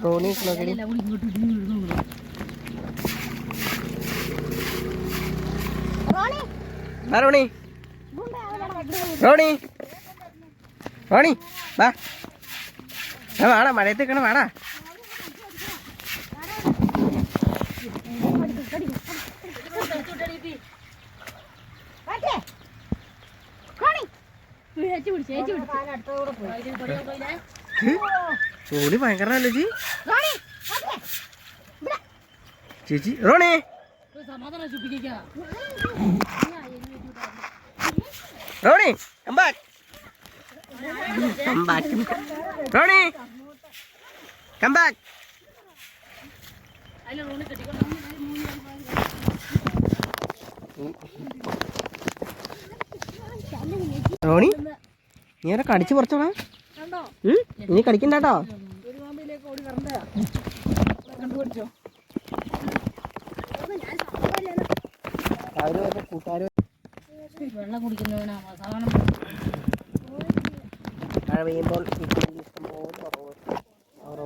റോണി റോണി റോണി റോണി വാ വാടാ മഴയത്തേക്കാണ് വാടാ ഓടി ഭയങ്കരല്ലേ ചേച്ചി Roni Roni come back Roni come back Roni നീ അവരെ കടിച്ചു പറിച്ചോടാ നീ കടിക്കണ്ടോ കൂട്ടുകാർ വെള്ളം കുടിക്കുന്നവനാ മഴ പെയ്യുമ്പോൾ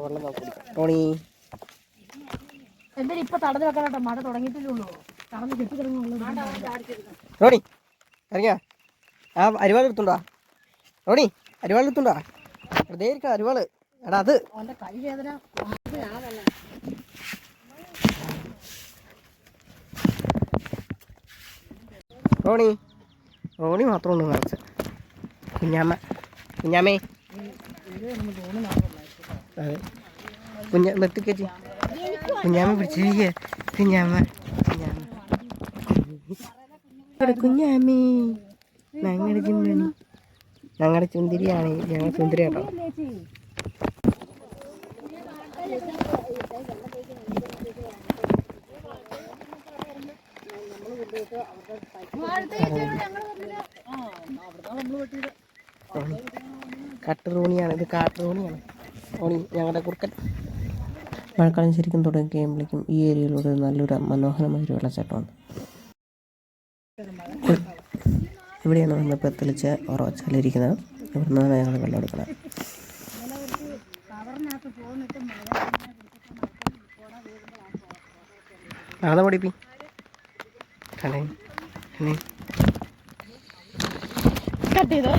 വെള്ളം ടോണി എന്തായാലും ഇപ്പൊ തടഞ്ഞു വെക്കാൻ കേട്ടോ മഴ തുടങ്ങിയിട്ടില്ലുള്ളൂ തടഞ്ഞ് കെട്ടി റോണി ഇറങ്ങിയ ആ അരിവാൾ എടുത്തുണ്ടോ റോണി അരിവാൾ എടുത്തുണ്ടോ വെറുതെ ഇരിക്കാം അരിവാള് എടാ അത് അവന്റെ കൈ വേദന റോണി റോണി മാത്രമുണ്ട് നിറച്ച് കുഞ്ഞാമ്മേ അതെ മെത്തിക്കേച്ചി കുഞ്ഞാമ്മ പിടിച്ചിരിക്കുക കുഞ്ഞാമ്മേ ഞങ്ങളുടെ ചിമ്മണി ഞങ്ങളുടെ ചുന്തിരിയാണ് ഞങ്ങൾ ചുന്തിരി കേട്ടോ കട്ടുറോണിയാണ് ഇത് കാട്ടുറോണിയാണ് ഓണി ഞങ്ങളുടെ കുറുക്കൻ മഴക്കാലം ശരിക്കും തുടങ്ങി കഴിയുമ്പോഴേക്കും ഈ ഏരിയയിലൂടെ നല്ലൊരു മനോഹരമായൊരു വെള്ളച്ചാട്ടമാണ്. ഇവിടെയാണ് നമ്മളിപ്പോൾ തെളിച്ച് ഉറവച്ചാലിരിക്കുന്നത്. ഇവിടെ നിന്നാണ് ഞങ്ങൾ വെള്ളം എടുക്കുന്നത്. അതാ പഠിപ്പി കട്ട് ചെയ്തോ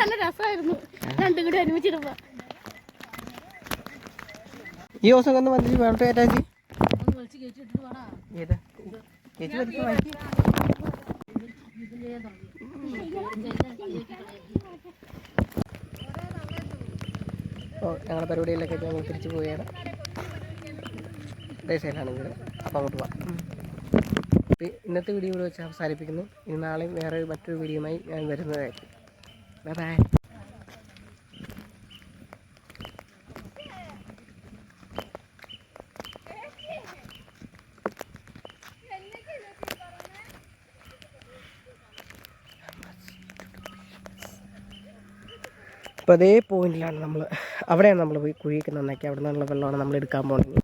നല്ല രസമായിരുന്നു രണ്ടും കൂടി ഒരുമിച്ചിടുമ്പോ. ഈ ദിവസം ഒന്ന് വന്നിട്ട് വേണ്ട ചേച്ചി ഞങ്ങളുടെ പരിപാടികളിലൊക്കെ ഞങ്ങൾ തിരിച്ചു പോവുകയാണ്. ദേശയിലാണ് വീട്. അപ്പോൾ അങ്ങോട്ട് പോവാം. ഇന്നത്തെ വീഡിയോ ഇവിടെ വെച്ച് അവസാനിപ്പിക്കുന്നു. ഇനി നാളെയും വേറെ മറ്റൊരു വീഡിയോയുമായി ഞാൻ വരുന്നതായിരിക്കും. Bye bye. അപ്പോൾ അതേ പോയിന്റിലാണ് നമ്മൾ, അവിടെയാണ് നമ്മൾ പോയി കുഴിയൊക്കെ നന്നാക്കി അവിടെ നിന്നുള്ള വെള്ളമാണ് നമ്മൾ എടുക്കാൻ പോകുന്നത്.